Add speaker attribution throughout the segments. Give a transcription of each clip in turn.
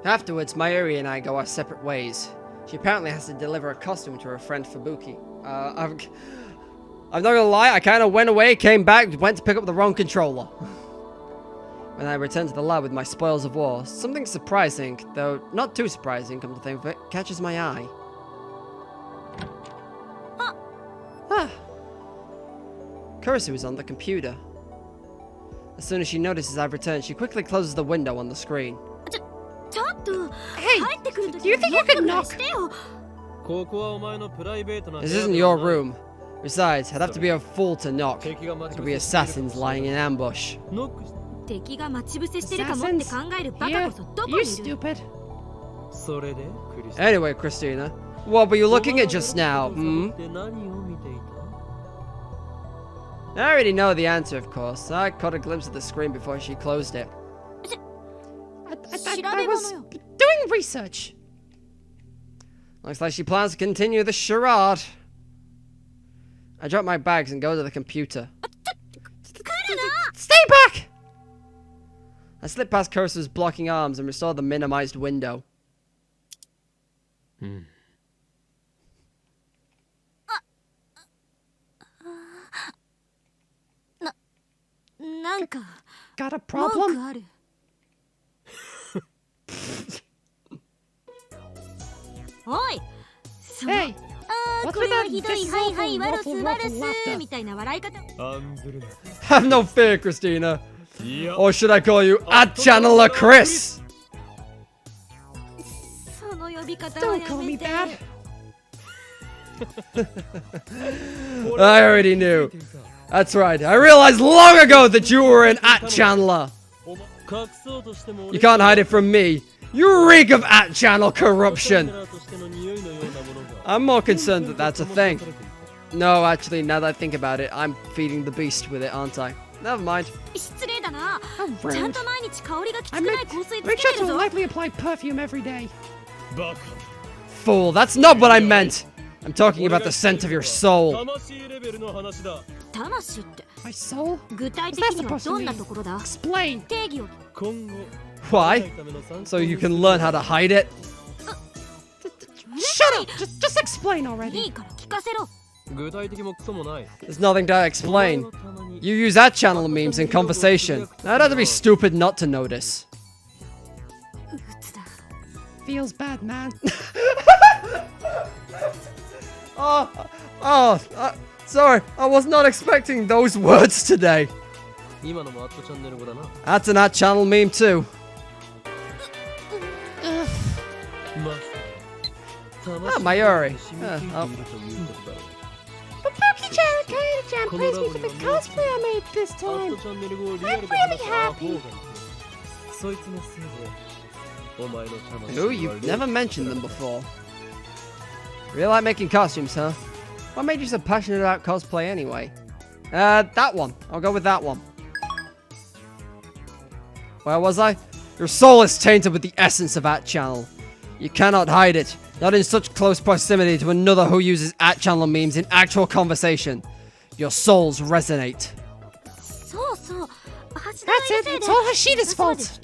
Speaker 1: Afterwards, Mayuri and I go our separate ways. She apparently has to deliver a costume to her friend Fubuki. I'm not gonna lie, I kind of went away, came back, went to pick up the wrong controller. When I returned to the lab with my spoils of war, something surprising, though not too surprising, come to think of it, catches my eye. Kurisu is on the computer. As soon as she notices I've returned, she quickly closes the window on the screen.
Speaker 2: Hey, do you think you could knock?
Speaker 1: This isn't your room. Besides, I'd have to be a fool to knock. There could be assassins lying in ambush.
Speaker 2: Assassins? You stupid.
Speaker 1: Anyway, Christina, what were you looking at just now, I already know the answer, of course. I caught a glimpse of the screen before she closed it.
Speaker 2: I was doing research.
Speaker 1: Looks like she plans to continue the charade. I drop my bags and go to the computer.
Speaker 2: Stay back!
Speaker 1: I slip past Kurisu's blocking arms and restore the minimized window.
Speaker 2: Got a problem? Hey, what's with that dissolving ruffle laughter?
Speaker 1: Have no fear, Christina. Or should I call you Channeler Chris?
Speaker 2: Don't call me that.
Speaker 1: I already knew. That's right. I realized long ago that you were an @channeler. You can't hide it from me. You reek of @channel corruption. I'm more concerned that that's a thing. No, actually, now that I think about it, I'm feeding the beast with it, aren't I? Never mind.
Speaker 2: How rude. Make sure to lightly apply perfume every day.
Speaker 1: Fool, that's not what I meant. I'm talking about the scent of your soul.
Speaker 2: My soul? What's that supposed to mean? Explain.
Speaker 1: Why? So you can learn how to hide it?
Speaker 2: Shut up! Just explain already.
Speaker 1: There's nothing to explain. You use @channel memes in conversation. I'd have to be stupid not to notice.
Speaker 2: Feels bad, man.
Speaker 1: Sorry, I was not expecting those words today. That's an @channel meme too. Mayuri.
Speaker 2: Fubuki-chan, Kaede-chan praised me for the cosplay I made this time. I'm really happy.
Speaker 1: Who? You've never mentioned them before. Really like making costumes, huh? What made you so passionate about cosplay anyway? That one. I'll go with that one. Where was I? Your soul is tainted with the essence of @channel. You cannot hide it. Not in such close proximity to another who uses @channel memes in actual conversation. Your souls resonate.
Speaker 2: That's it. It's all Hashida's fault.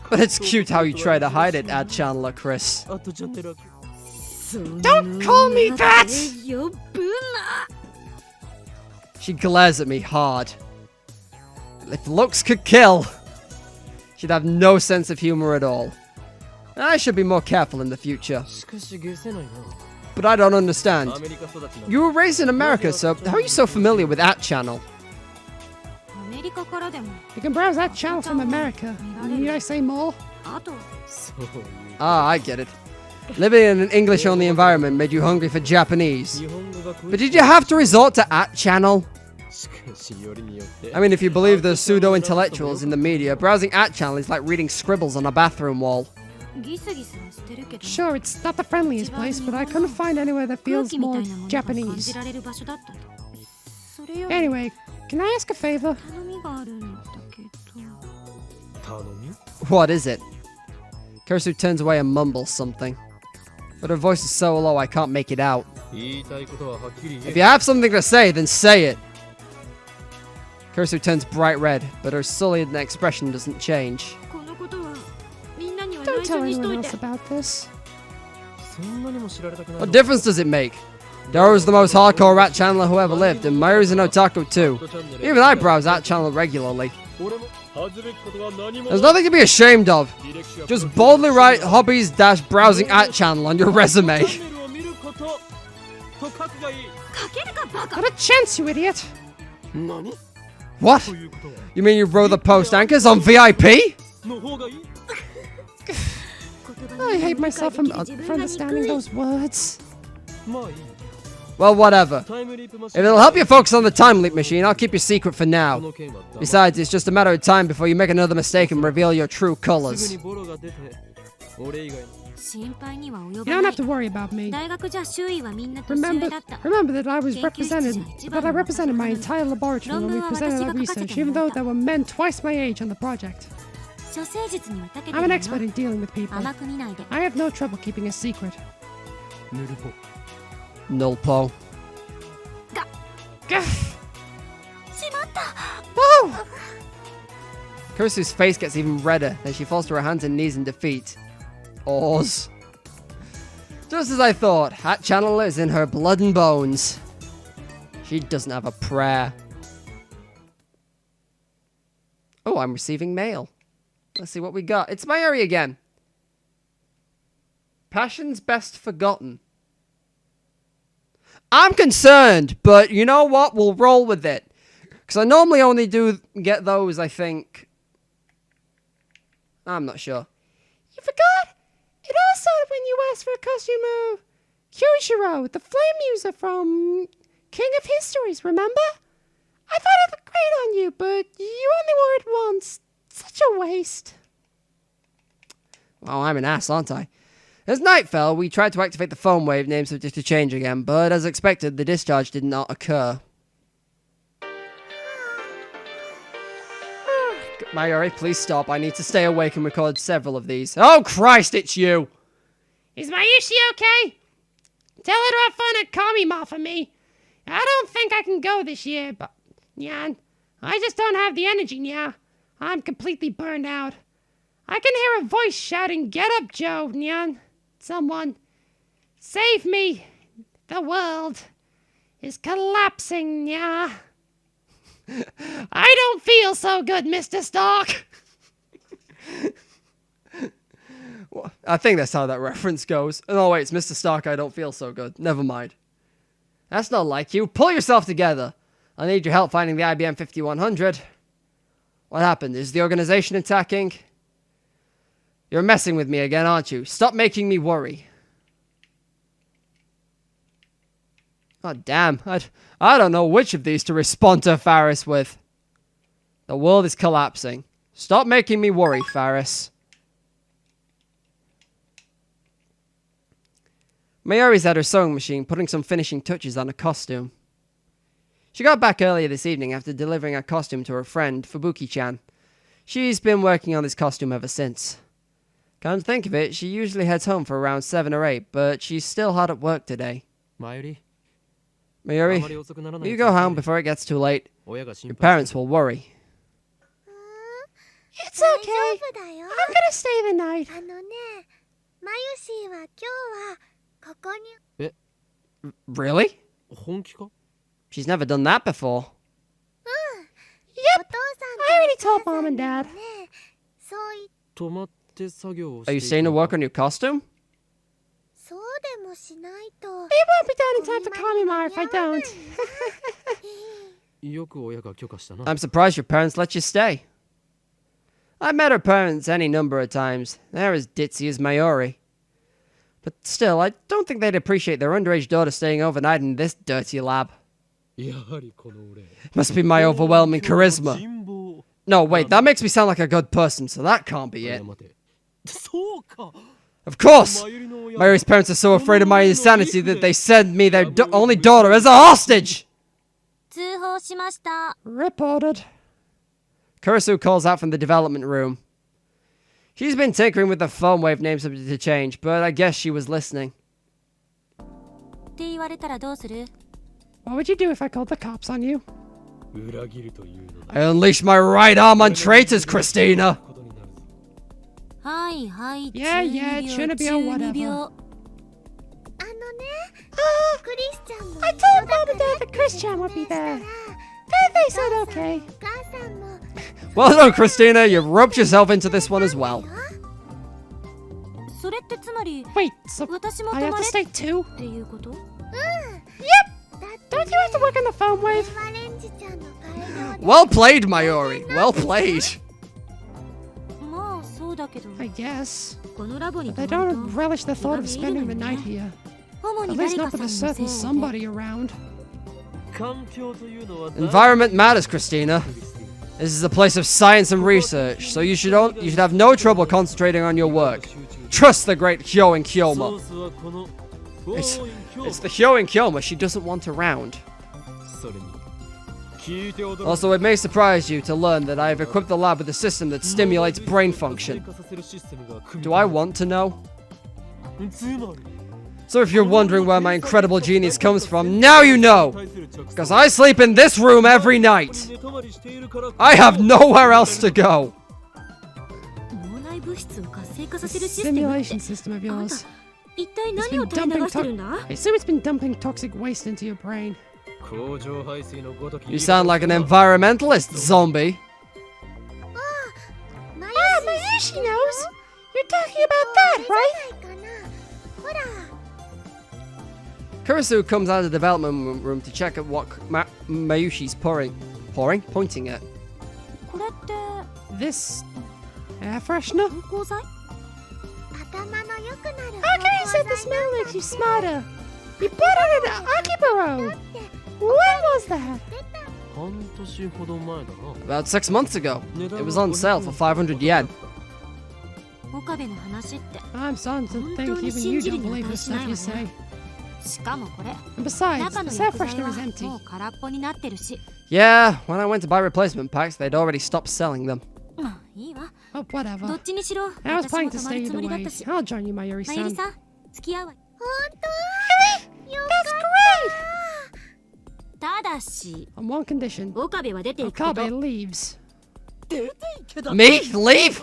Speaker 1: But it's cute how you try to hide it, @channeler Chris.
Speaker 2: Don't call me that!
Speaker 1: She glares at me hard. If looks could kill, she'd have no sense of humor at all. I should be more careful in the future. But I don't understand. You were raised in America, so how are you so familiar with @channel?
Speaker 2: You can browse that channel from America. Need I say more?
Speaker 1: Ah, I get it. Living in an English-only environment made you hungry for Japanese. But did you have to resort to @channel? I mean, if you believe the pseudo-intellectuals in the media, browsing @channel is like reading scribbles on a bathroom wall.
Speaker 2: Sure, it's not the friendliest place, but I couldn't find anywhere that feels more Japanese. Anyway, can I ask a favor?
Speaker 1: What is it? Kurisu turns away and mumbles something. But her voice is so low I can't make it out. If you have something to say, then say it. Kurisu turns bright red, but her sullied expression doesn't change.
Speaker 2: Don't tell anyone else about this.
Speaker 1: What difference does it make? Daru's the most hardcore rat channeler who ever lived, and Mayuri's an otaku too. Even I browse that channel regularly. There's nothing to be ashamed of. Just boldly write hobbies-browsing at channel on your resume.
Speaker 2: Not a chance, you idiot.
Speaker 1: What? You mean you row the post anchors on VIP?
Speaker 2: I hate myself for understanding those words.
Speaker 1: Well, whatever. If it'll help you focus on the time leap machine, I'll keep your secret for now. Besides, it's just a matter of time before you make another mistake and reveal your true colors.
Speaker 2: You don't have to worry about me. Remember that I represented my entire laboratory when we presented our research, even though there were men twice my age on the project. I'm an expert in dealing with people. I have no trouble keeping a secret.
Speaker 1: Nullpo.
Speaker 2: Whoa!
Speaker 1: Kurisu's face gets even redder as she falls to her hands and knees in defeat. Oz. Just as I thought, Hat Channeler is in her blood and bones. She doesn't have a prayer. Oh, I'm receiving mail. Let's see what we got. It's Mayuri again. Passion's best forgotten. I'm concerned, but you know what? We'll roll with it. Because I normally only do get those, I think. I'm not sure.
Speaker 2: You forgot? It all started when you asked for a costume of Kyushiro, the flame user from King of Histories, remember? I thought it looked great on you, but you only wore it once. Such a waste.
Speaker 1: Well, I'm an ass, aren't I? As night fell, we tried to activate the phone wave name subject to change again, but as expected, the discharge did not occur. Mayuri, please stop. I need to stay awake and record several of these. Oh, Christ, it's you!
Speaker 2: Is Mayushi okay? Tell her to have fun at Kamima for me. I don't think I can go this year, but... Nyan, I just don't have the energy, Nya. I'm completely burned out. I can hear a voice shouting, "Get up, Joe, Nyan. Someone, save me. The world is collapsing, Nya. I don't feel so good, Mr. Stark."
Speaker 1: Well, I think that's how that reference goes. Oh, wait, it's Mr. Stark, I don't feel so good. Never mind. That's not like you. Pull yourself together. I need your help finding the IBM 5100. What happened? Is the organization attacking? You're messing with me again, aren't you? Stop making me worry. Oh, damn. I don't know which of these to respond to Faris with. The world is collapsing. Stop making me worry, Faris. Mayuri's at her sewing machine, putting some finishing touches on a costume. She got back earlier this evening after delivering a costume to her friend, Fubuki-chan. She's been working on this costume ever since. Come to think of it, she usually heads home for around 7 or 8, but she's still hard at work today. Mayuri, will you go home before it gets too late? Your parents will worry.
Speaker 2: It's okay. I'm gonna stay the night.
Speaker 1: Really? She's never done that before.
Speaker 2: Yep, I already told Mom and Dad.
Speaker 1: Are you staying to work on your costume?
Speaker 2: It won't be done in time for Kamimar if I don't.
Speaker 1: I'm surprised your parents let you stay. I've met her parents any number of times. They're as ditzy as Mayuri. But still, I don't think they'd appreciate their underage daughter staying overnight in this dirty lab. Must be my overwhelming charisma. No, wait, that makes me sound like a good person, so that can't be it. Of course! Mayuri's parents are so afraid of my insanity that they send me their only daughter as a hostage!
Speaker 2: Reported.
Speaker 1: Kurisu calls out from the development room. She's been tinkering with the phone wave name subject to change, but I guess she was listening.
Speaker 2: What would you do if I called the cops on you?
Speaker 1: I unleash my right arm on traitors, Christina!
Speaker 2: Yeah, Trinity or whatever. I told Mom and Dad that Christian would be there. They said okay.
Speaker 1: Well done, Christina. You've roped yourself into this one as well.
Speaker 2: Wait, so I have to stay too? Yep! Don't you have to work on the phone wave?
Speaker 1: Well played, Mayuri. Well played.
Speaker 2: I guess. But I don't relish the thought of spending the night here. At least not with a certain somebody around.
Speaker 1: Environment matters, Christina. This is a place of science and research, so you should have no trouble concentrating on your work. Trust the great Hyo and Kyoma. It's the Hyo and Kyoma she doesn't want around. Also, it may surprise you to learn that I have equipped the lab with a system that stimulates brain function. Do I want to know? So if you're wondering where my incredible genius comes from, now you know! Because I sleep in this room every night! I have nowhere else to go!
Speaker 2: This simulation system of yours. I assume it's been dumping toxic waste into your brain.
Speaker 1: You sound like an environmentalist, zombie.
Speaker 2: Mayushi knows! You're talking about that, right?
Speaker 1: Kurisu comes out of the development room to check at what Mayushi's pointing at.
Speaker 2: This air freshener? How can you say the smell makes you smarter? You bought it at Akibaro! When was that?
Speaker 1: About 6 months ago. It was on sale for 500 yen.
Speaker 2: I'm starting to think even you don't believe the stuff you say. And besides, this air freshener is empty.
Speaker 1: Yeah, when I went to buy replacement packs, they'd already stopped selling them.
Speaker 2: Oh, whatever. I was planning to stay either way. I'll join you, Mayuri-san. Really? That's great! On one condition. Okabe leaves.
Speaker 1: Me? Leave?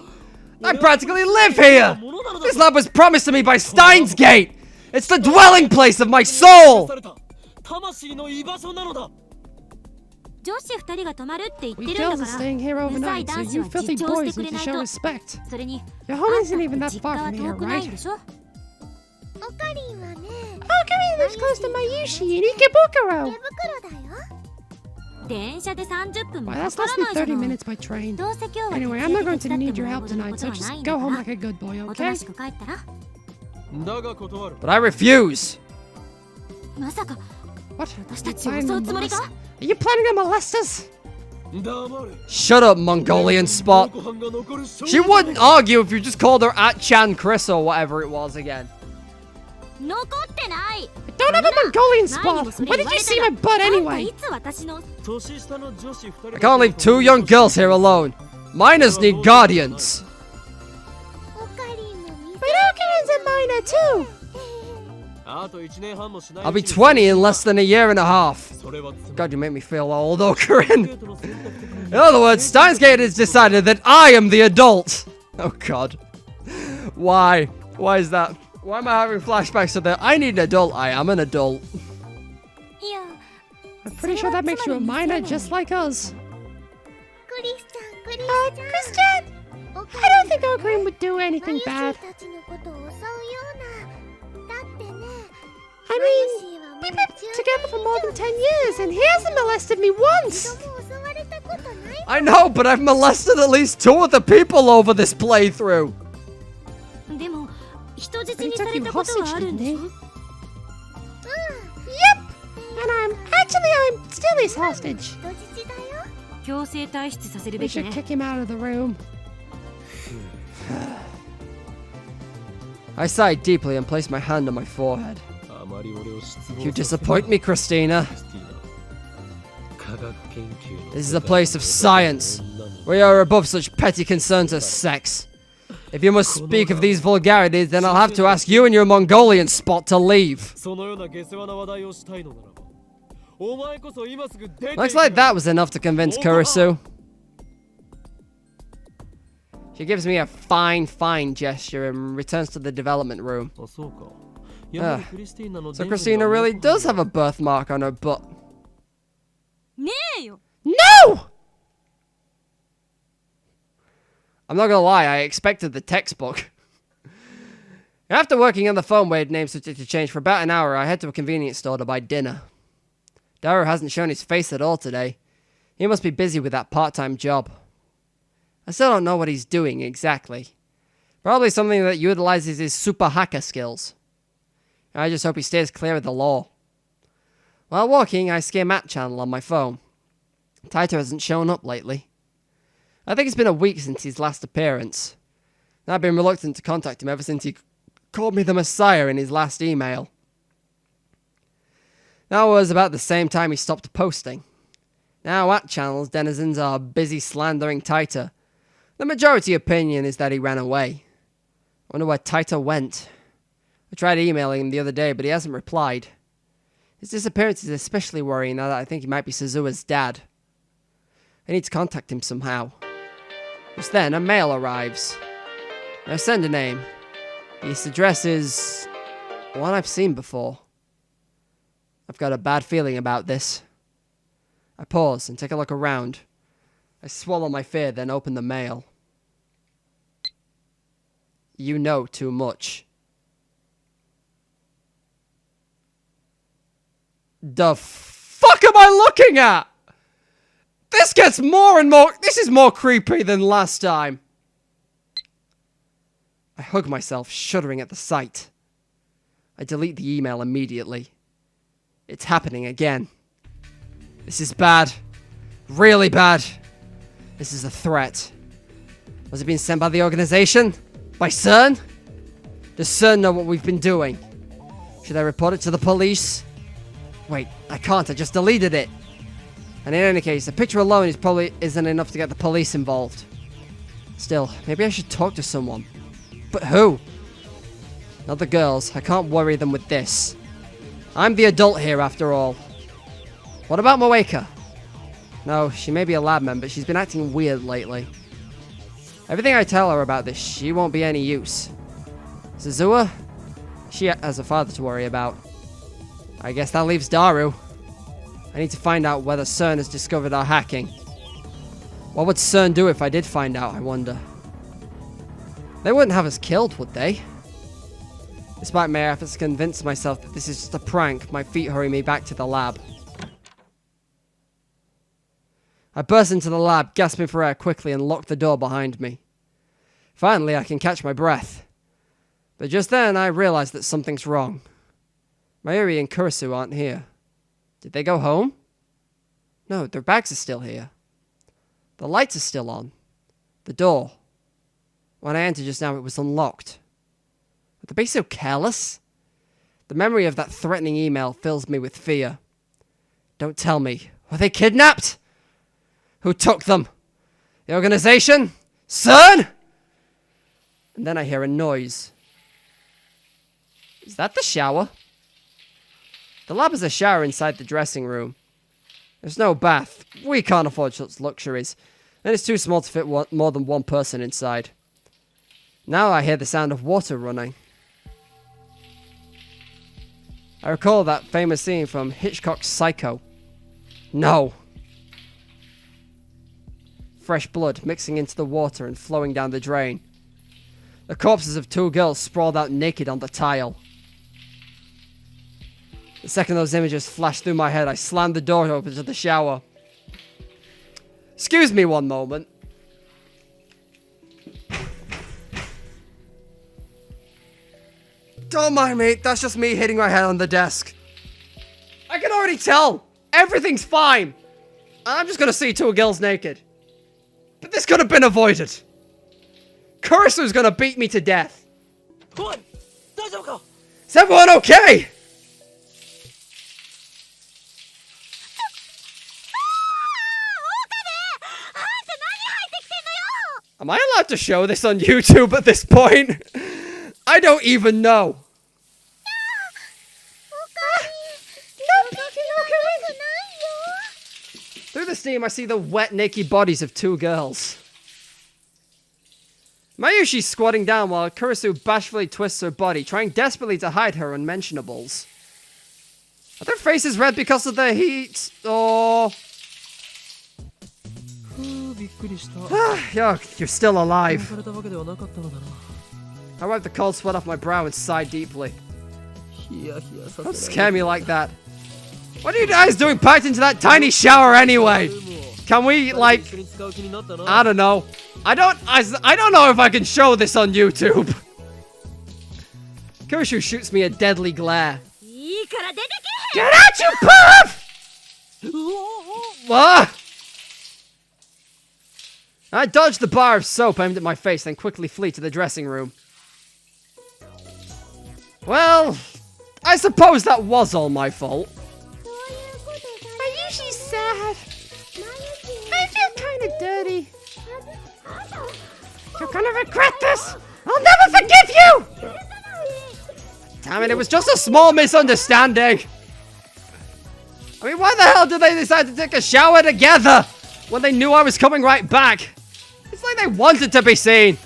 Speaker 1: I practically live here! This lab was promised to me by Steins Gate! It's the dwelling place of my soul!
Speaker 2: We girls are staying here overnight, so you filthy boys need to show respect. Your home isn't even that far from here, right? Okarin lives close to Mayushi in Ikebukuro! Why, that's less than 30 minutes by train. Anyway, I'm not going to need your help tonight, so just go home like a good boy, okay?
Speaker 1: But I refuse!
Speaker 2: What? Are you planning to molest us?
Speaker 1: Shut up, Mongolian spot! She wouldn't argue if you just called her at-chan Chris or whatever it was again.
Speaker 2: I don't have a Mongolian spot! Why did you see my butt anyway?
Speaker 1: I can't leave 2 young girls here alone. Minors need guardians.
Speaker 2: But Okarin's a minor too!
Speaker 1: I'll be 20 in less than a year and a half. God, you make me feel old, Okarin. In other words, Steins Gate has decided that I am the adult. Oh God. Why? Why is that? Why am I having flashbacks to that? I need an adult. I am an adult.
Speaker 2: I'm pretty sure that makes you a minor just like us. Christian! I don't think Okarin would do anything bad. I mean, we've been together for more than 10 years, and he hasn't molested me once!
Speaker 1: I know, but I've molested at least 2 other people over this playthrough.
Speaker 2: But he took you hostage, didn't he? Yep! And I'm still his hostage. We should kick him out of the room.
Speaker 1: I sighed deeply and placed my hand on my forehead. You disappoint me, Christina. This is a place of science. We are above such petty concerns as sex. If you must speak of these vulgarities, then I'll have to ask you and your Mongolian spot to leave. Looks like that was enough to convince Kurisu. She gives me a fine gesture and returns to the development room. So Christina really does have a birthmark on her butt. No! I'm not gonna lie, I expected the textbook. After working on the phone where names switched to change for about an hour, I head to a convenience store to buy dinner. Daru hasn't shown his face at all today. He must be busy with that part-time job. I still don't know what he's doing exactly. Probably something that utilizes his super hacker skills. I just hope he stays clear of the law. While walking, I skim Matt channel on my phone. Taito hasn't shown up lately. I think it's been a week since his last appearance. I've been reluctant to contact him ever since he called me the Messiah in his last email. That was about the same time he stopped posting. Now at channel's denizens are busy slandering Taito. The majority opinion is that he ran away. I wonder where Taito went. I tried emailing him the other day, but he hasn't replied. His disappearance is especially worrying now that I think he might be Suzua's dad. I need to contact him somehow. Just then, a mail arrives. I send a name. His address is one I've seen before. I've got a bad feeling about this. I pause and take a look around. I swallow my fear, then open the mail. You know too much. The fuck am I looking at? This gets more and more... This is more creepy than last time. I hug myself, shuddering at the sight. I delete the email immediately. It's happening again. This is bad. Really bad. This is a threat. Was it being sent by the organization? By CERN? Does CERN know what we've been doing? Should I report it to the police? Wait, I can't. I just deleted it. And in any case, the picture alone probably isn't enough to get the police involved. Still, maybe I should talk to someone. But who? Not the girls. I can't worry them with this. I'm the adult here after all. What about Moeka? No, she may be a lab member. She's been acting weird lately. Everything I tell her about this, she won't be any use. Suzuha? She has a father to worry about. I guess that leaves Daru. I need to find out whether CERN has discovered our hacking. What would CERN do if I did find out, I wonder? They wouldn't have us killed, would they? Despite my efforts to convince myself that this is just a prank, my feet hurry me back to the lab. I burst into the lab, gasping for air quickly, and lock the door behind me. Finally, I can catch my breath. But just then, I realize that something's wrong. Mayuri and Kurisu aren't here. Did they go home? No, their bags are still here. The lights are still on. The door. When I entered just now, it was unlocked. Would they be so careless? The memory of that threatening email fills me with fear. Don't tell me. Were they kidnapped? Who took them? The organization? CERN? And then I hear a noise. Is that the shower? The lab has a shower inside the dressing room. There's no bath. We can't afford such luxuries. And it's too small to fit more than one person inside. Now I hear the sound of water running. I recall that famous scene from Hitchcock's Psycho. No. Fresh blood mixing into the water and flowing down the drain. The corpses of two girls sprawled out naked on the tile. The second those images flashed through my head, I slammed the door open to the shower. Excuse me one moment. Don't mind me, that's just me hitting my head on the desk. I can already tell. Everything's fine. I'm just gonna see two girls naked. But this could have been avoided. Kurisu's gonna beat me to death. Is everyone okay? Am I allowed to show this on YouTube at this point? I don't even know. Through the steam, I see the wet, naked bodies of two girls. Mayushi's squatting down while Kurisu bashfully twists her body, trying desperately to hide her unmentionables. Are their faces red because of the heat? Or... You're still alive. I wiped the cold sweat off my brow and sighed deeply. Don't scare me like that. What are you guys doing packed into that tiny shower anyway? Can we, like... I don't know. I don't know if I can show this on YouTube. Kurishu shoots me a deadly glare. Get out, you perv! What? I dodged the bar of soap aimed at my face, then quickly flee to the dressing room. Well, I suppose that was all my fault.
Speaker 2: Mayushi's sad. I feel kind of dirty. You're gonna regret this! I'll never forgive you!
Speaker 1: Damn it, it was just a small misunderstanding. I mean, why the hell did they decide to take a shower together when they knew I was coming right back? It's like they wanted to be seen.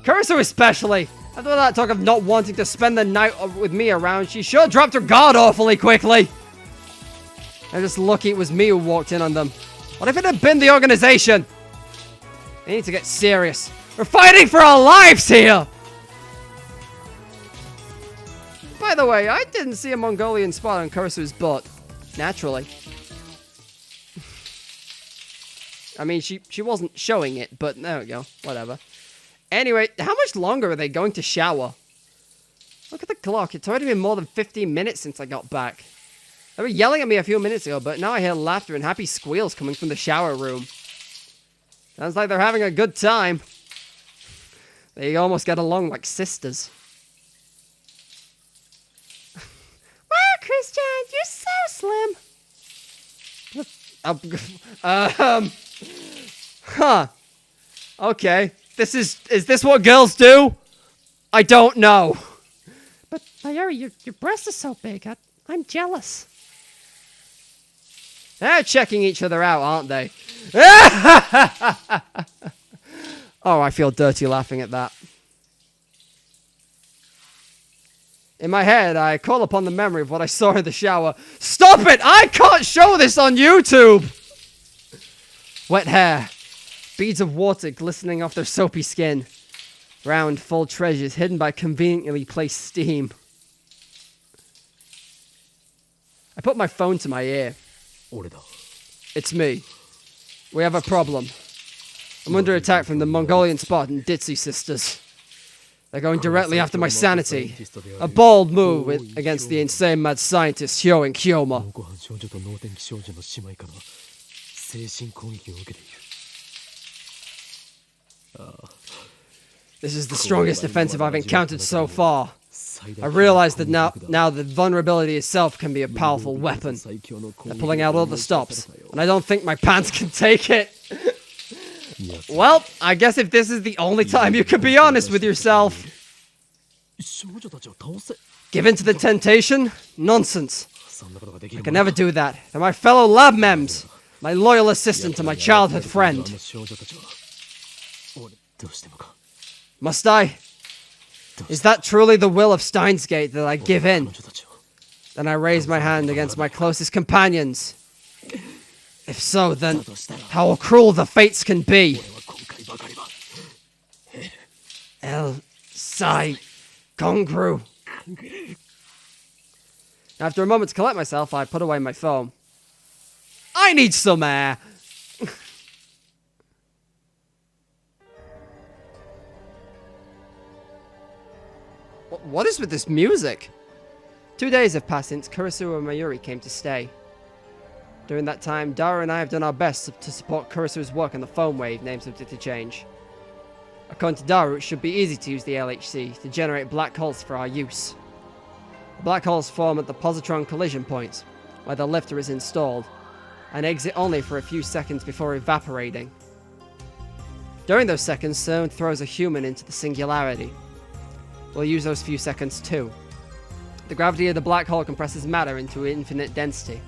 Speaker 1: Kurisu especially. After that talk of not wanting to spend the night with me around, she sure dropped her guard awfully quickly. They're just lucky it was me who walked in on them. What if it had been the organization? They need to get serious. We're fighting for our lives here! By the way, I didn't see a Mongolian spot on Kurisu's butt. Naturally. I mean, she wasn't showing it, but there we go. Whatever. Anyway, how much longer are they going to shower? Look at the clock. It's already been more than 15 minutes since I got back. They were yelling at me a few minutes ago, but now I hear laughter and happy squeals coming from the shower room. Sounds like they're having a good time. They almost get along like sisters.
Speaker 2: Wow, Christian, you're so slim.
Speaker 1: Huh. Okay. Is this what girls do? I don't know.
Speaker 2: But, Mayuri, your breast is so big. I'm jealous.
Speaker 1: They're checking each other out, aren't they? Oh, I feel dirty laughing at that. In my head, I call upon the memory of what I saw in the shower. Stop it! I can't show this on YouTube! Wet hair. Beads of water glistening off their soapy skin. Round, full treasures hidden by conveniently placed steam. I put my phone to my ear. It's me. We have a problem. I'm under attack from the Mongolian spot and Ditzy sisters. They're going directly after my sanity. A bold move against the insane mad scientist Hyo and Kyoma. This is the strongest offensive I've encountered so far. I realize that now the vulnerability itself can be a powerful weapon. They're pulling out all the stops, and I don't think my pants can take it. Well, I guess if this is the only time you can be honest with yourself. Give in to the temptation? Nonsense. I can never do that. They're my fellow lab mems, my loyal assistant to my childhood friend. Must I? Is that truly the will of Steins Gate that I give in? Then I raise my hand against my closest companions. If so, then how cruel the fates can be. El Sai Kongru. After a moment to collect myself, I put away my phone. I need some air. What is with this music? 2 days have passed since Kurisu and Mayuri came to stay. During that time, Dara and I have done our best to support Kurisu's work on the phone wave named subject to change. According to Dara, it should be easy to use the LHC to generate black holes for our use. The black holes form at the positron collision points, where the lifter is installed, and exit only for a few seconds before evaporating. During those seconds, someone throws a human into the singularity. We'll use those few seconds too. The gravity of the black hole compresses matter into infinite density.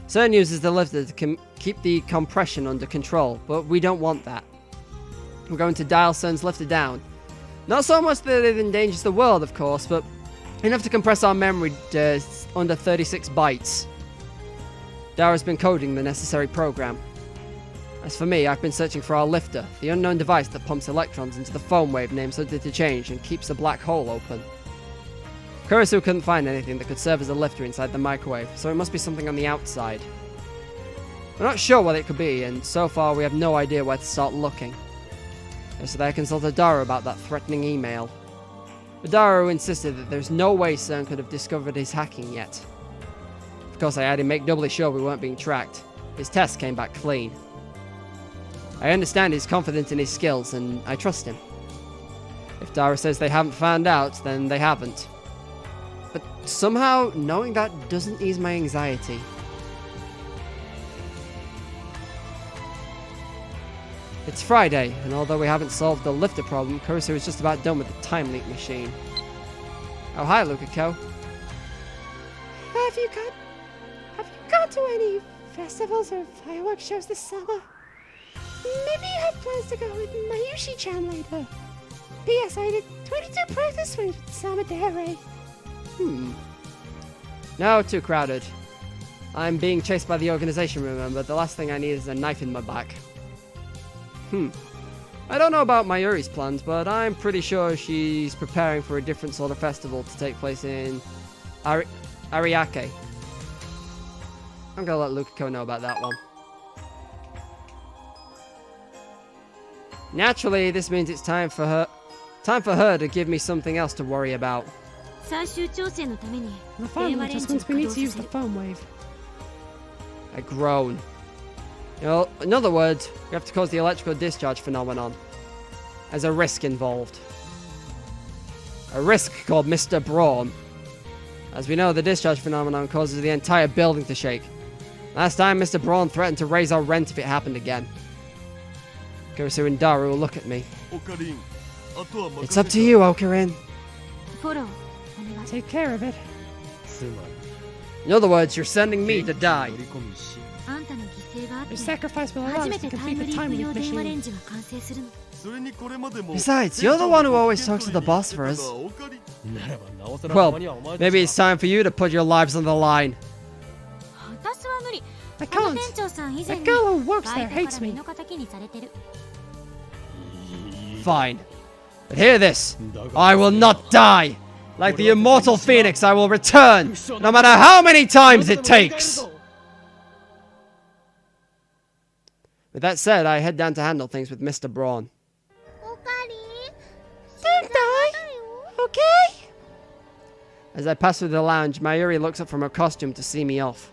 Speaker 1: CERN uses the lifter to keep the compression under control, but we don't want that. I'm going to dial Cern's lifter down. Not so much that it endangers the world, of course, but enough to compress our memory under 36 bytes. Dara's been coding the necessary program. As for me, I've been searching for our lifter, the unknown device that pumps electrons into the foam wave named Subject to Change and keeps the black hole open. Kurisu couldn't find anything that could serve as a lifter inside the microwave, so it must be something on the outside. We're not sure what it could be, and so far we have no idea where to start looking. Yesterday I consulted Dara about that threatening email. But Dara insisted that there's no way Cern could have discovered his hacking yet. Of course, I had him make doubly sure we weren't being tracked. His tests came back clean. I understand he's confident in his skills, and I trust him. If Dara says they haven't found out, then they haven't. But somehow, knowing that doesn't ease my anxiety. It's Friday, and although we haven't solved the lifter problem, Kurisu is just about done with the time leak machine. Oh, hi, Lukako.
Speaker 2: Have you gone to any festivals or fireworks shows this summer? Maybe you have plans to go with Mayushi-chan later. P.S. I did 22 practice swings with Samadere.
Speaker 1: No, too crowded. I'm being chased by the organization, remember? The last thing I need is a knife in my back. I don't know about Mayuri's plans, but I'm pretty sure she's preparing for a different sort of festival to take place in Ariake. I'm gonna let Lukako know about that one. Naturally, this means it's time for her to give me something else to worry about.
Speaker 2: The final adjustments, we need to use the foam wave.
Speaker 1: I groan. You know, in other words, we have to cause the electrical discharge phenomenon. There's a risk involved. A risk called Mr. Braun. As we know, the discharge phenomenon causes the entire building to shake. Last time, Mr. Braun threatened to raise our rent if it happened again. Kurisu and Daru will look at me. It's up to you, Okarin.
Speaker 2: Take care of it.
Speaker 1: In other words, you're sending me to die.
Speaker 2: Your sacrifice will allow us to complete the time leak machine.
Speaker 1: Besides, you're the one who always talks to the boss for us. Well, maybe it's time for you to put your lives on the line.
Speaker 2: I can't. That girl who works there hates me.
Speaker 1: Fine. But hear this. I will not die. Like the immortal phoenix, I will return, no matter how many times it takes. With that said, I head down to handle things with Mr. Braun.
Speaker 2: Don't die. Okay?
Speaker 1: As I pass through the lounge, Mayuri looks up from her costume to see me off.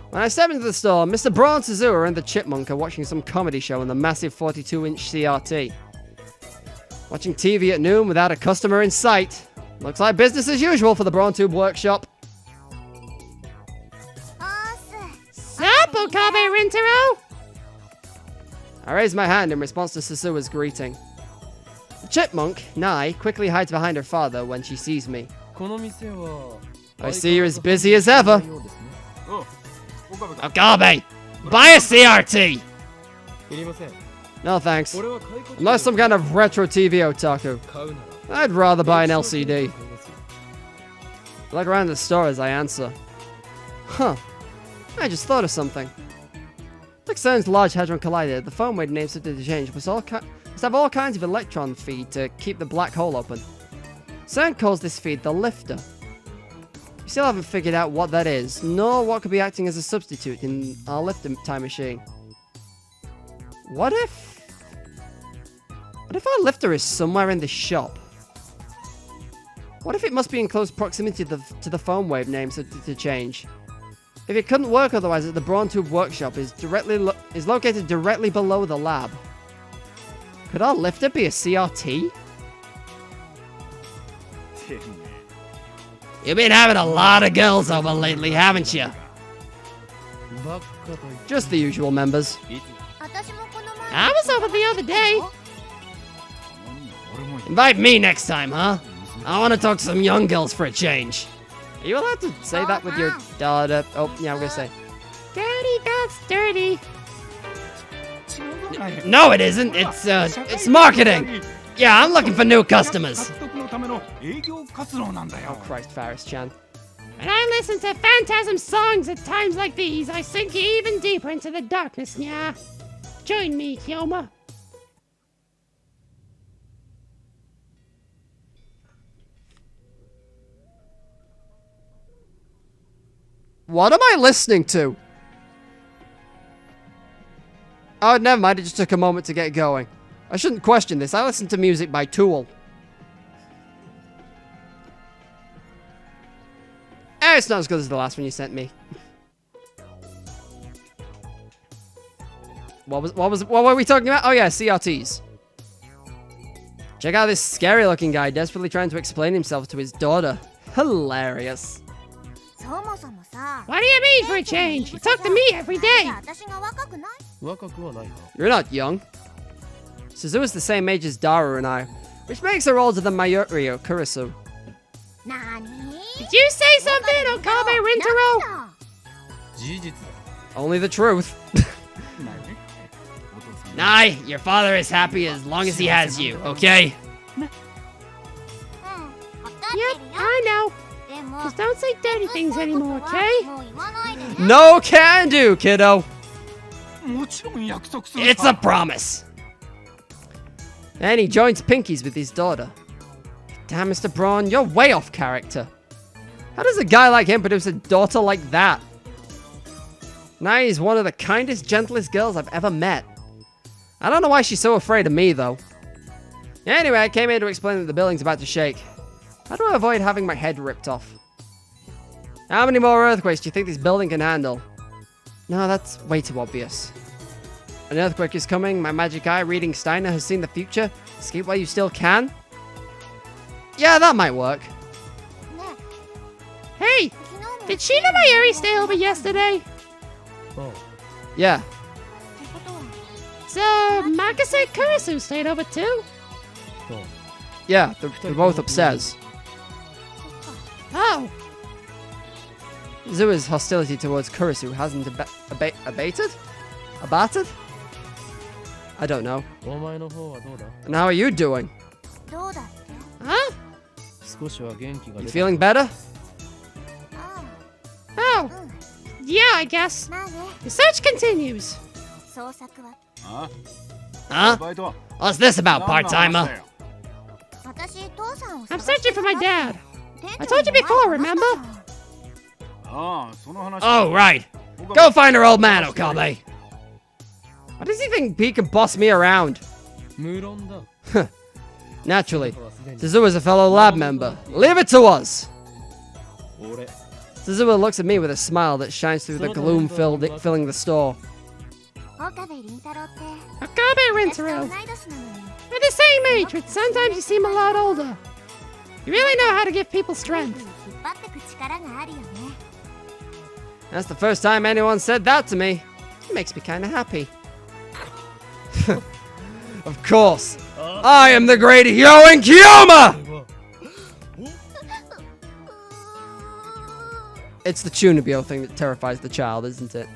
Speaker 1: When I step into the store, Mr. Braun, Suzuha, and the Chipmunk are watching some comedy show on the massive 42-inch CRT. Watching TV at noon without a customer in sight. Looks like business as usual for the Braun Tube Workshop.
Speaker 2: Sup, Okabe Rintaro?
Speaker 1: I raise my hand in response to Suzuha's greeting. The Chipmunk, Nai, quickly hides behind her father when she sees me. I see you're as busy as ever. Okabe! Buy a CRT! No thanks. I'm not some kind of retro TV otaku. I'd rather buy an LCD. I look around the store as I answer. Huh. I just thought of something. Like Cern's Large Hadron Collider, the foam wave named Subject to Change must have all kinds of electron feed to keep the black hole open. Cern calls this feed the lifter. We still haven't figured out what that is, nor what could be acting as a substitute in our lifter time machine. What if our lifter is somewhere in the shop? What if it must be in close proximity to the foam wave named Subject to Change? If it couldn't work otherwise, the Braun Tube Workshop is located directly below the lab. Could our lifter be a CRT? You've been having a lot of girls over lately, haven't you? Just the usual members.
Speaker 2: I was over the other day.
Speaker 1: Invite me next time, huh? I want to talk to some young girls for a change. Are you allowed to say that with your daughter? Oh, yeah, I'm gonna say.
Speaker 2: Daddy, that's dirty.
Speaker 1: No, it isn't. It's marketing. Yeah, I'm looking for new customers. Oh, Christ, Faris-chan.
Speaker 2: When I listen to Phantasm songs at times like these, I sink even deeper into the darkness, nya. Join me, Kyoma.
Speaker 1: What am I listening to? Oh, never mind. It just took a moment to get going. I shouldn't question this. I listen to music by Tool. It's not as good as the last one you sent me. What were we talking about? Oh yeah, CRTs. Check out this scary looking guy desperately trying to explain himself to his daughter. Hilarious.
Speaker 2: What do you mean for a change? You talk to me every day.
Speaker 1: You're not young. Suzuha's the same age as Daru and I, which makes her older than Mayuri or Kurisu.
Speaker 2: Did you say something, Okabe Rintaro?
Speaker 1: Only the truth. Nah, your father is happy as long as he has you, okay?
Speaker 2: Yep, I know. Just don't say dirty things anymore, okay?
Speaker 1: No can do, kiddo. It's a promise. And he joins Pinkies with his daughter. Damn, Mr. Braun, you're way off character. How does a guy like him produce a daughter like that? Nai is one of the kindest, gentlest girls I've ever met. I don't know why she's so afraid of me, though. Anyway, I came here to explain that the building's about to shake. How do I avoid having my head ripped off? How many more earthquakes do you think this building can handle? No, that's way too obvious. An earthquake is coming. My magic eye reading Steiner has seen the future. Escape while you still can? Yeah, that might work.
Speaker 2: Hey, did Sheena Mayuri stay over yesterday?
Speaker 1: Yeah.
Speaker 2: So, Makase Kurisu stayed over too?
Speaker 1: Yeah, they're both upstairs.
Speaker 2: Oh.
Speaker 1: Zua's hostility towards Kurisu hasn't abated? Abated? I don't know. And how are you doing?
Speaker 2: Huh?
Speaker 1: You feeling better?
Speaker 2: Oh. Yeah, I guess. The search continues.
Speaker 1: Huh? What's this about, part-timer?
Speaker 2: I'm searching for my dad. I told you before, remember?
Speaker 1: Oh, right. Go find her old man, Okabe. Why does he think he can boss me around? Naturally. Suzuha's a fellow lab member. Leave it to us! Suzuha looks at me with a smile that shines through the gloom filling the store.
Speaker 2: Okabe Rintaro. We're the same age, but sometimes you seem a lot older. You really know how to give people strength.
Speaker 1: That's the first time anyone said that to me. It makes me kind of happy. Of course. I am the great Hyoin Kyoma! It's the Chunibyo thing that terrifies the child, isn't it?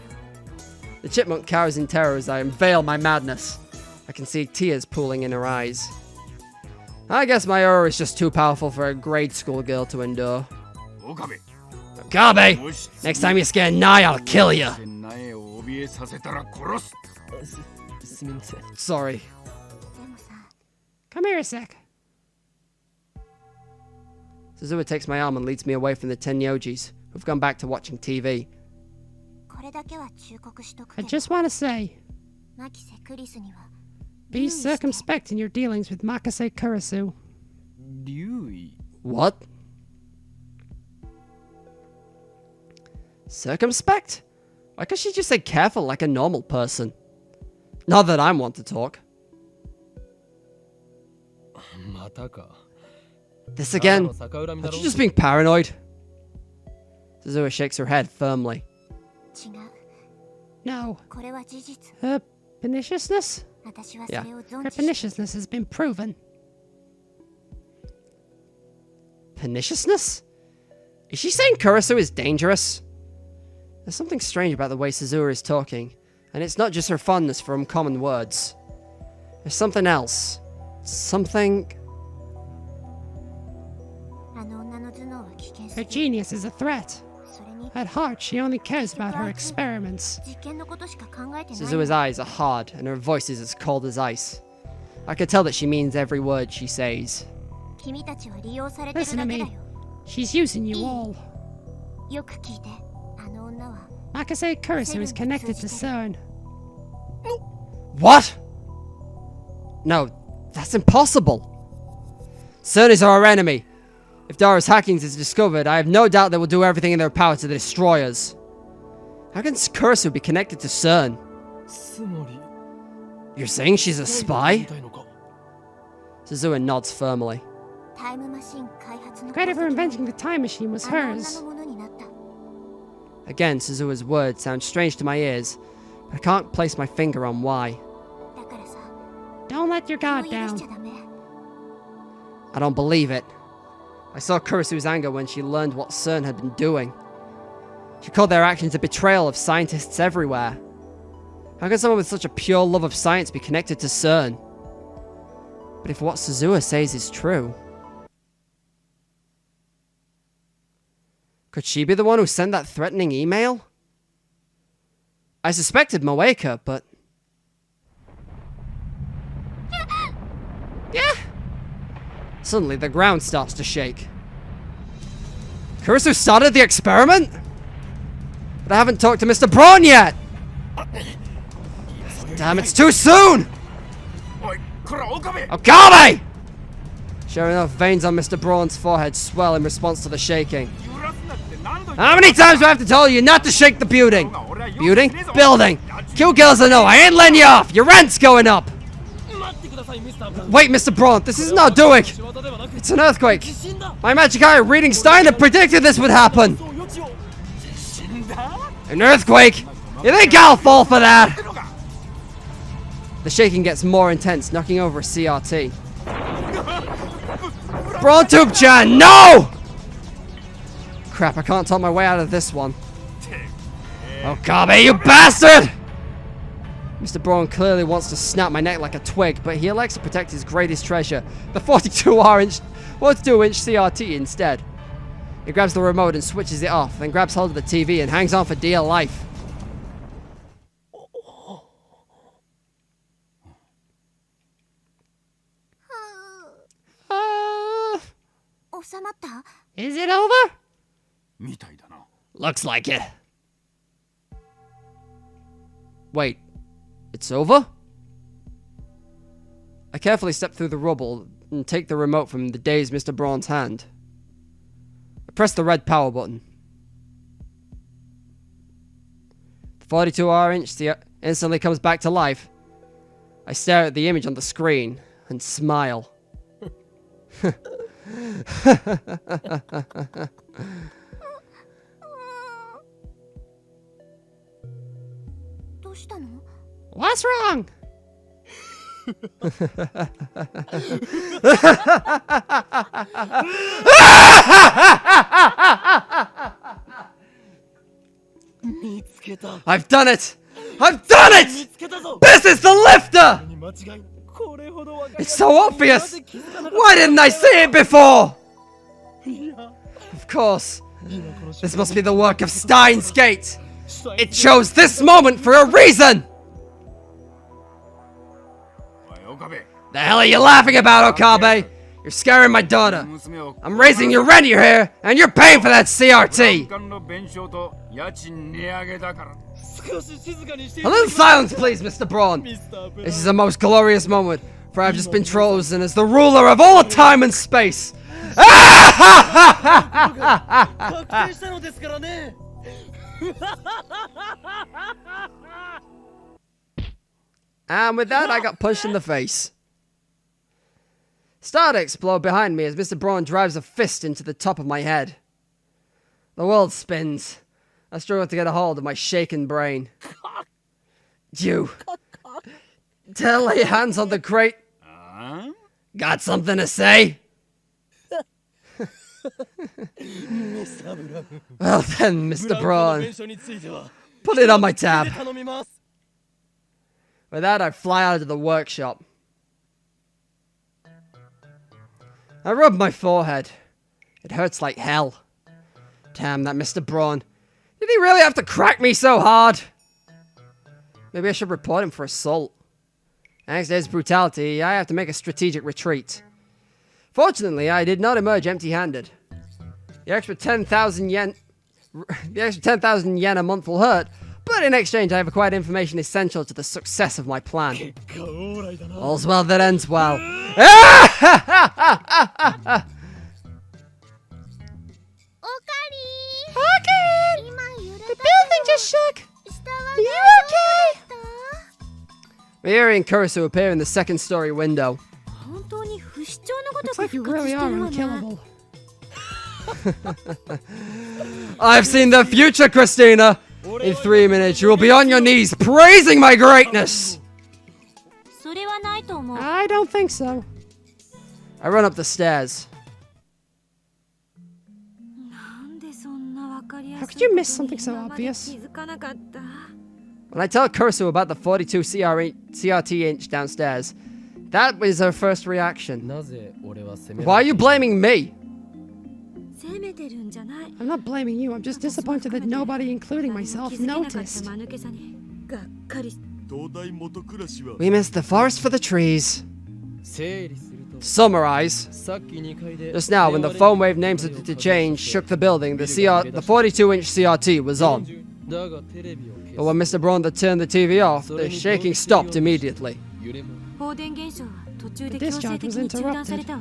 Speaker 1: The chipmunk cowers in terror as I unveil my madness. I can see tears pooling in her eyes. I guess my aura is just too powerful for a grade school girl to endure. Okabe! Next time you scare Nai, I'll kill you! Sorry.
Speaker 2: Come here a sec.
Speaker 1: Suzuha takes my arm and leads me away from the 10 Yojis, who've gone back to watching TV.
Speaker 2: I just want to say, be circumspect in your dealings with Makase Kurisu.
Speaker 1: What? Circumspect? Why can't she just say careful like a normal person? Not that I'm one to talk. This again? Aren't you just being paranoid? Suzuha shakes her head firmly.
Speaker 2: No. Her perniciousness?
Speaker 1: Yeah.
Speaker 2: Her perniciousness has been proven.
Speaker 1: Perniciousness? Is she saying Kurisu is dangerous? There's something strange about the way Suzuha is talking, and it's not just her fondness for uncommon words. There's something else. Something...
Speaker 2: Her genius is a threat. At heart, she only cares about her experiments.
Speaker 1: Suzuha's eyes are hard, and her voice is as cold as ice. I could tell that she means every word she says.
Speaker 2: Listen to me. She's using you all. Makase Kurisu is connected to CERN.
Speaker 1: What? No, that's impossible. CERN is our enemy. If Dara's hackings is discovered, I have no doubt they will do everything in their power to destroy us. How can Kurisu be connected to CERN? You're saying she's a spy? Suzuha nods firmly.
Speaker 2: The credit for inventing the time machine was hers.
Speaker 1: Again, Suzuha's words sound strange to my ears, but I can't place my finger on why.
Speaker 2: Don't let your guard down.
Speaker 1: I don't believe it. I saw Kurisu's anger when she learned what CERN had been doing. She called their actions a betrayal of scientists everywhere. How can someone with such a pure love of science be connected to CERN? But if what Suzuha says is true... Could she be the one who sent that threatening email? I suspected Moeka, but... Yeah. Suddenly, the ground starts to shake. Kurisu started the experiment? But I haven't talked to Mr. Braun yet! Damn, it's too soon! Okabe! Sure enough, veins on Mr. Braun's forehead swell in response to the shaking. How many times do I have to tell you not to shake the building? Building? Building! Q-Kills or no, I ain't letting you off! Your rent's going up! Wait, Mr. Braun, this is not doing! It's an earthquake! My magic eye reading Stein had predicted this would happen! An earthquake? You think I'll fall for that? The shaking gets more intense, knocking over a CRT. Braun Tube-chan, no! Crap, I can't talk my way out of this one. Okabe, you bastard! Mr. Braun clearly wants to snap my neck like a twig, but he elects to protect his greatest treasure, the 42-inch CRT instead. He grabs the remote and switches it off, then grabs hold of the TV and hangs on for dear life.
Speaker 2: Is it over?
Speaker 1: Looks like it. Wait, it's over? I carefully step through the rubble and take the remote from the dazed Mr. Braun's hand. I press the red power button. The 42-inch instantly comes back to life. I stare at the image on the screen and smile.
Speaker 2: What's wrong?
Speaker 1: I've done it! I've done it! This is the lifter! It's so obvious! Why didn't I see it before? Of course. This must be the work of Steins Gate. It chose this moment for a reason! The hell are you laughing about, Okabe? You're scaring my daughter. I'm raising your rent here, and you're paying for that CRT! A little silence, please, Mr. Braun. This is a most glorious moment, for I've just been chosen as the ruler of all time and space. And with that, I got punched in the face. Start to explode behind me as Mr. Braun drives a fist into the top of my head. The world spins. I struggle to get a hold of my shaken brain. You. Tell lay hands on the crate. Got something to say? Well then, Mr. Braun, put it on my tab. With that, I fly out of the workshop. I rub my forehead. It hurts like hell. Damn, that Mr. Braun. Did he really have to crack me so hard? Maybe I should report him for assault. Thanks to his brutality, I have to make a strategic retreat. Fortunately, I did not emerge empty-handed. The extra 10,000 yen a month will hurt, but in exchange I have acquired information essential to the success of my plan. All's well that ends well.
Speaker 2: The building just shook! Are you okay?
Speaker 1: Miuri and Kurisu appear in the second-story window.
Speaker 2: Looks like you really are unkillable.
Speaker 1: I've seen the future, Christina! In 3 minutes, you will be on your knees praising my greatness!
Speaker 2: I don't think so.
Speaker 1: I run up the stairs.
Speaker 2: How could you miss something so obvious?
Speaker 1: When I tell Kurisu about the 42 CRT inch downstairs, that was her first reaction. Why are you blaming me?
Speaker 2: I'm not blaming you, I'm just disappointed that nobody, including myself, noticed.
Speaker 1: We missed the forest for the trees. To summarize, just now when the phone wave name started to change shook the building, the 42-inch CRT was on. But when Mr. Braun turned the TV off, the shaking stopped immediately.
Speaker 2: The discharge was interrupted. I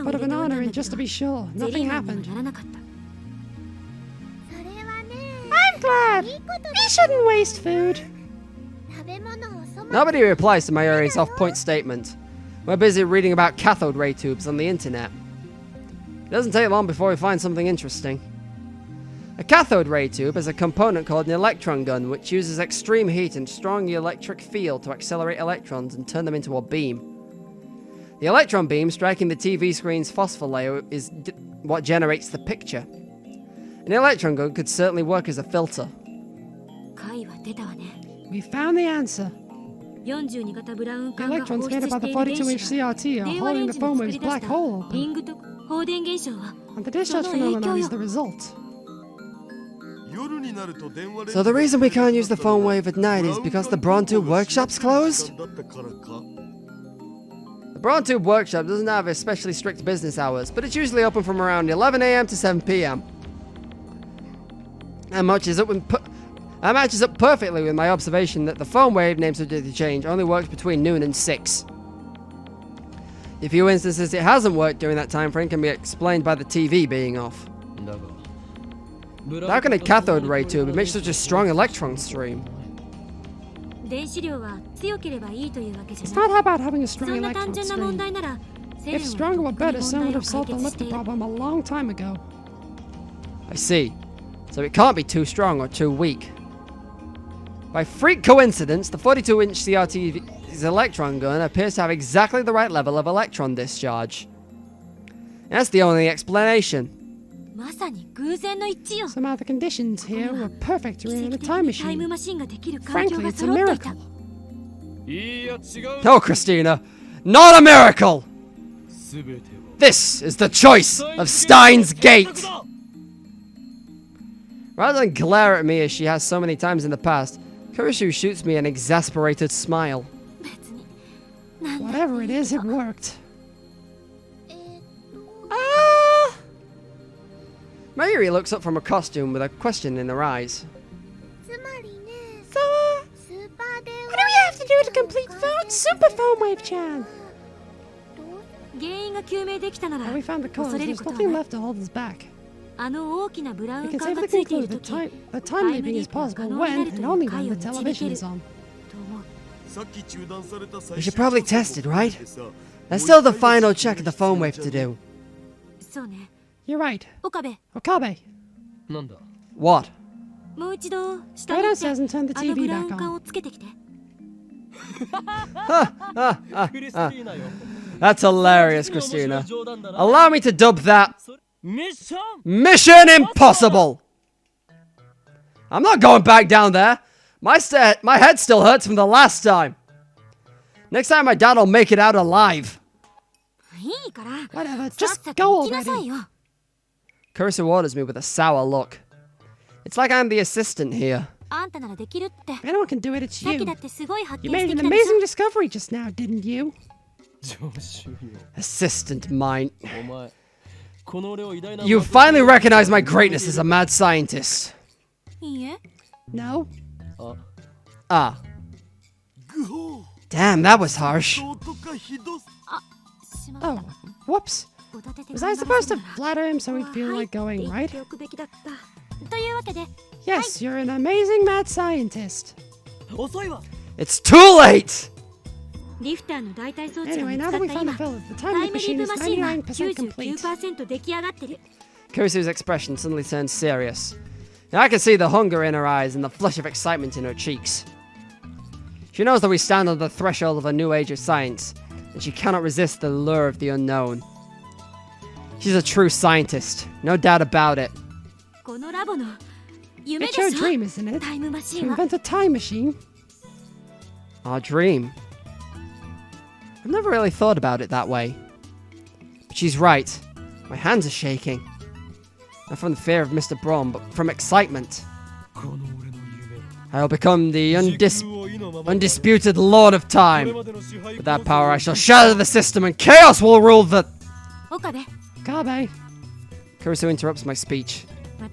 Speaker 2: put a banana in just to be sure. Nothing happened. I'm glad! We shouldn't waste food.
Speaker 1: Nobody replies to Mayuri's off-point statement. We're busy reading about cathode ray tubes on the internet. It doesn't take long before we find something interesting. A cathode ray tube is a component called an electron gun, which uses extreme heat and strong electric field to accelerate electrons and turn them into a beam. The electron beam striking the TV screen's phosphor layer is what generates the picture. An electron gun could certainly work as a filter.
Speaker 2: We found the answer. The electrons made about the 42-inch CRT are holding the phone wave's black hole open. And the discharge phenomenon is the result.
Speaker 1: So the reason we can't use the phone wave at night is because the Braun Tube Workshop's closed? The Braun Tube Workshop doesn't have especially strict business hours, but it's usually open from around 11 AM to 7 PM. That matches up perfectly with my observation that the phone wave name subject change only works between noon and 6. The few instances it hasn't worked during that time frame can be explained by the TV being off. How can a cathode ray tube emit such a strong electron stream?
Speaker 2: It's not about having a strong electron stream. If stronger were better, someone would have solved the lifter problem a long time ago.
Speaker 1: I see. So it can't be too strong or too weak. By freak coincidence, the 42-inch CRT's electron gun appears to have exactly the right level of electron discharge. That's the only explanation.
Speaker 2: Somehow the conditions here were perfect to create a time machine. Frankly, it's a miracle.
Speaker 1: No, Christina, not a miracle! This is the choice of Steins Gate! Rather than glare at me as she has so many times in the past, Kurisu shoots me an exasperated smile.
Speaker 2: Whatever it is, it worked.
Speaker 1: Mayuri looks up from her costume with a question in her eyes.
Speaker 2: So, what do we have to do to complete Super Phone Wave Chan? Well, we found the cause. There's nothing left to hold us back. We can safely conclude that time leaping is possible when and only when the television is on.
Speaker 1: We should probably test it, right? There's still the final check of the phone wave to do.
Speaker 2: You're right. Okabe.
Speaker 1: What?
Speaker 2: Go downstairs and turn the TV back on.
Speaker 1: That's hilarious, Christina. Allow me to dub that Mission Impossible. I'm not going back down there. My head still hurts from the last time. Next time my dad will make it out alive.
Speaker 2: Whatever, just go already.
Speaker 1: Kurisu orders me with a sour look. It's like I'm the assistant here.
Speaker 2: If anyone can do it, it's you. You made an amazing discovery just now, didn't you?
Speaker 1: Assistant mine. You finally recognize my greatness as a mad scientist.
Speaker 2: No?
Speaker 1: Ah. Damn, that was harsh.
Speaker 2: Oh,
Speaker 1: Whoops.
Speaker 2: was I supposed to flatter him so he'd feel like going, right? Yes, you're an amazing mad scientist.
Speaker 1: It's too late!
Speaker 2: Anyway, now that we found the filler, the time loop machine is 99% complete.
Speaker 1: Kurisu's expression suddenly turned serious. Now I can see the hunger in her eyes and the flush of excitement in her cheeks. She knows that we stand on the threshold of a new age of science, and she cannot resist the lure of the unknown. She's a true scientist, no doubt about it.
Speaker 2: It's your dream, isn't it? To invent a time machine.
Speaker 1: Our dream. I've never really thought about it that way. But she's right. My hands are shaking. Not from the fear of Mr. Braun, but from excitement. I will become the undisputed Lord of Time. With that power, I shall shatter the system and chaos will rule the...
Speaker 2: Kabe.
Speaker 1: Kurisu interrupts my speech.
Speaker 2: I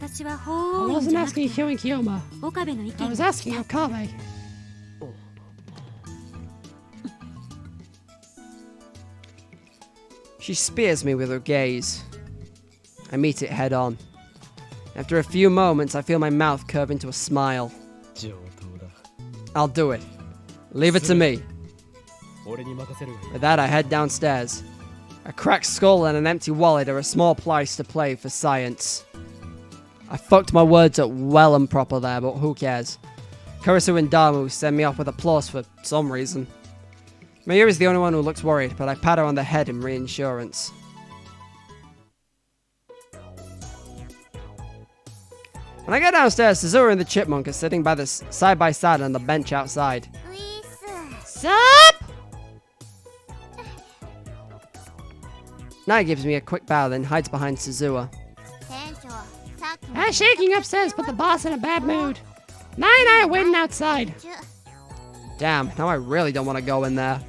Speaker 2: wasn't asking Hyo and Kiyoma. I was asking Okabe.
Speaker 1: She spears me with her gaze. I meet it head on. After a few moments, I feel my mouth curve into a smile. I'll do it. Leave it to me. With that, I head downstairs. A cracked skull and an empty wallet are a small price to pay for science. I fucked my words up well and proper there, but who cares? Kurisu and Damu send me off with applause for some reason. Mayuri is the only one who looks worried, but I pat her on the head in reassurance. When I get downstairs, Suzuha and the Chipmunk are sitting side by side on the bench outside.
Speaker 2: Sup?
Speaker 1: Nai gives me a quick bow, then hides behind Suzuha.
Speaker 2: That shaking upstairs put the boss in a bad mood. Nai and I are waiting outside.
Speaker 1: Damn, now I really don't want to go in there.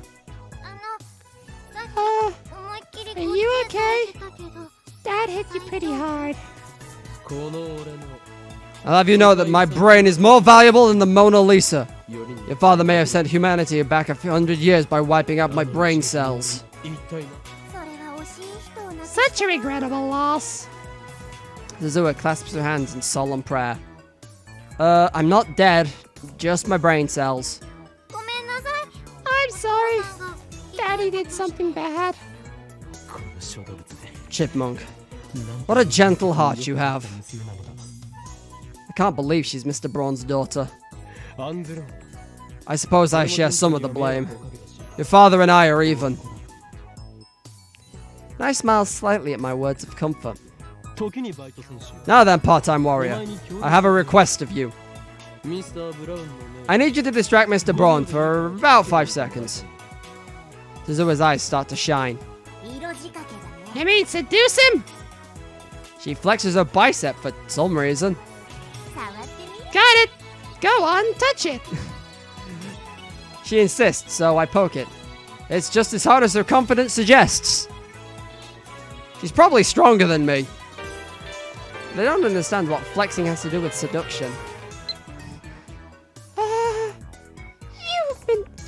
Speaker 2: Are you okay? Dad hit you pretty hard.
Speaker 1: I'll have you know that my brain is more valuable than the Mona Lisa. Your father may have sent humanity back 100 years by wiping out my brain cells.
Speaker 2: Such a regrettable loss.
Speaker 1: Suzuha clasps her hands in solemn prayer. I'm not dead, just my brain cells.
Speaker 2: I'm sorry. Daddy did something bad.
Speaker 1: Chipmunk, what a gentle heart you have. I can't believe she's Mr. Braun's daughter. I suppose I share some of the blame. Your father and I are even. I smile slightly at my words of comfort. Now then, part-time warrior, I have a request of you. I need you to distract Mr. Braun for about 5 seconds. Suzuha's eyes start to shine.
Speaker 2: You mean seduce him?
Speaker 1: She flexes her bicep for some reason.
Speaker 2: Got it. Go on, touch it.
Speaker 1: She insists, so I poke it. It's just as hard as her confidence suggests. She's probably stronger than me. They don't understand what flexing has to do with seduction.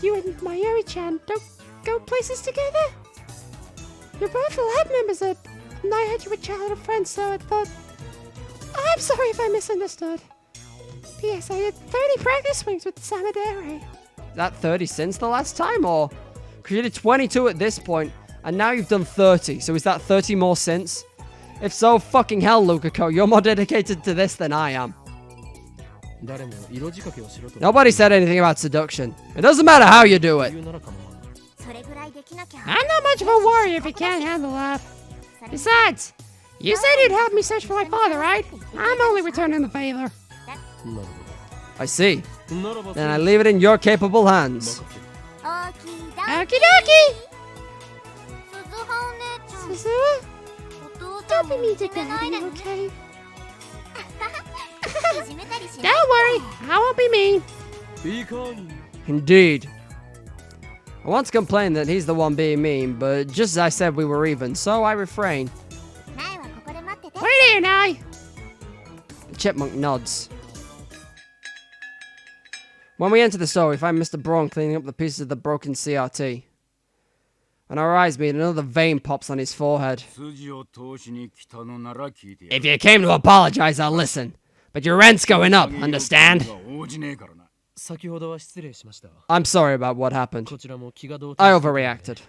Speaker 2: You and Mayuri-chan don't go places together? You're both lab members and I heard you were childhood friends, so I thought... I'm sorry if I misunderstood. P.S. I did 30 practice swings with Samadere.
Speaker 1: Is that 30 since the last time, or? Because you did 22 at this point, and now you've done 30, so is that 30 more since? If so, fucking hell, Lukako, you're more dedicated to this than I am. Nobody said anything about seduction. It doesn't matter how you do it.
Speaker 2: I'm not much of a warrior if you can't handle that. Besides, you said you'd help me search for my father, right? I'm only returning the favor.
Speaker 1: I see. Then I leave it in your capable hands.
Speaker 2: Okie dokie! Suzuha? Don't be mean to Daddy, okay? Don't worry, I won't be mean.
Speaker 1: Indeed. I once complained that he's the one being mean, but just as I said we were even, so I refrain.
Speaker 2: Wait here, Nai.
Speaker 1: The chipmunk nods. When we enter the store, we find Mr. Braun cleaning up the pieces of the broken CRT. When our eyes meet, another vein pops on his forehead. If you came to apologize, I'll listen. But your rent's going up, understand? I'm sorry about what happened. I overreacted.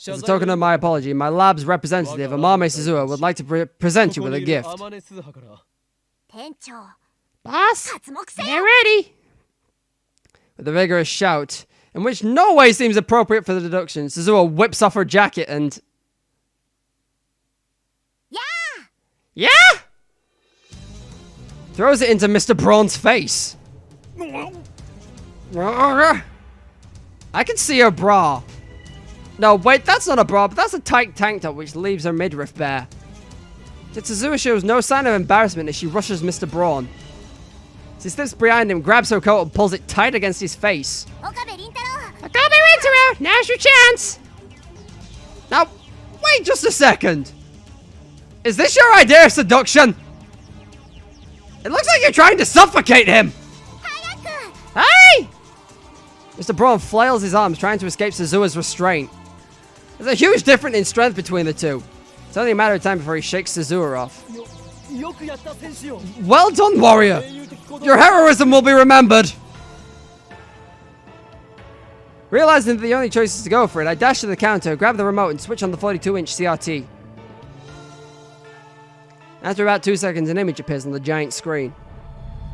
Speaker 1: As a token of my apology, my lab's representative, Amame Suzuha, would like to present you with a gift.
Speaker 2: Boss, get ready.
Speaker 1: With a vigorous shout, in which no way seems appropriate for the deduction, Suzuha whips off her jacket and... Yeah? Throws it into Mr. Braun's face. I can see her bra. No, wait, that's not a bra, but that's a tight tank top which leaves her midriff bare. Yet Suzuha shows no sign of embarrassment as she rushes Mr. Braun. She steps behind him, grabs her coat, and pulls it tight against his face.
Speaker 2: Okabe Rintaro, now's your chance.
Speaker 1: Now, wait just a second. Is this your idea of seduction? It looks like you're trying to suffocate him.
Speaker 2: Hey!
Speaker 1: Mr. Braun flails his arms, trying to escape Suzuha's restraint. There's a huge difference in strength between the two. It's only a matter of time before he shakes Suzuha off. Well done, warrior. Your heroism will be remembered. Realizing that the only choice is to go for it, I dash to the counter, grab the remote, and switch on the 42-inch CRT. After about 2 seconds, an image appears on the giant screen.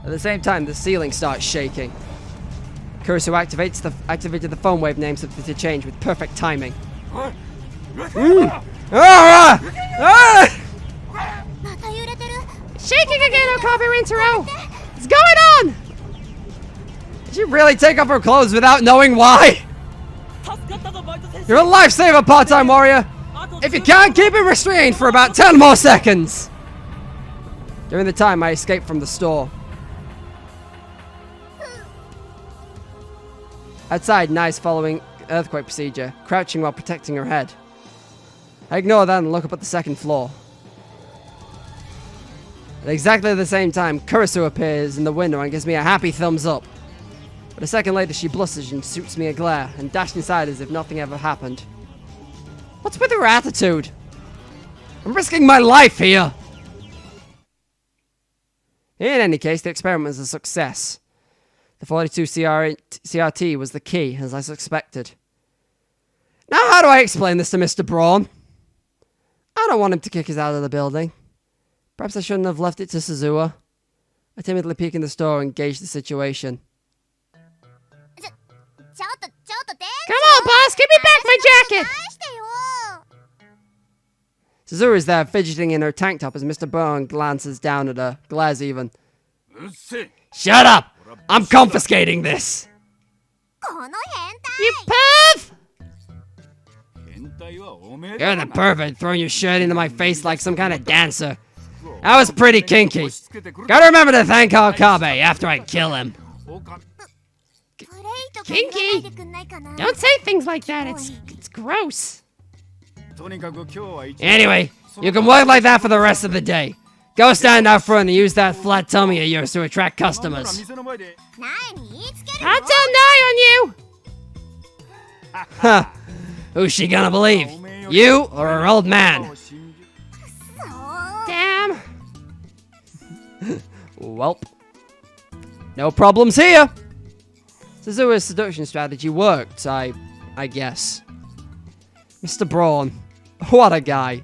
Speaker 1: At the same time, the ceiling starts shaking. Kurisu activated the phone wave name something to change with perfect timing.
Speaker 2: Shaking again, Okabe Rintaro. What's going on?
Speaker 1: Did she really take off her clothes without knowing why? You're a lifesaver, part-time warrior. If you can't, keep it restrained for about 10 more seconds. During the time, I escaped from the store. Outside, Nai's following earthquake procedure, crouching while protecting her head. I ignore that and look up at the second floor. At exactly the same time, Kurisu appears in the window and gives me a happy thumbs up. But a second later, she blushes and shoots me a glare and dashed inside as if nothing ever happened. What's with her attitude? I'm risking my life here! In any case, the experiment was a success. The 42 CRT was the key, as I suspected. Now how do I explain this to Mr. Braun? I don't want him to kick us out of the building. Perhaps I shouldn't have left it to Suzuha. I timidly peek in the store and gauge the situation.
Speaker 2: Come on, boss, give me back my jacket.
Speaker 1: Suzuha is there, fidgeting in her tank top as Mr. Braun glances down at her, glares even. Shut up! I'm confiscating this!
Speaker 2: You perv!
Speaker 1: You're the pervert, throwing your shirt into my face like some kind of dancer. That was pretty kinky. Gotta remember to thank Okabe after I kill him.
Speaker 2: Kinky? Don't say things like that, it's gross.
Speaker 1: Anyway, you can work like that for the rest of the day. Go stand out front and use that flat tummy of yours to attract customers.
Speaker 2: I'll tell Nai on you!
Speaker 1: Huh. Who's she gonna believe? You or her old man?
Speaker 2: Damn.
Speaker 1: Welp. No problems here. Suzuha's seduction strategy worked, I guess. Mr. Braun. What a guy.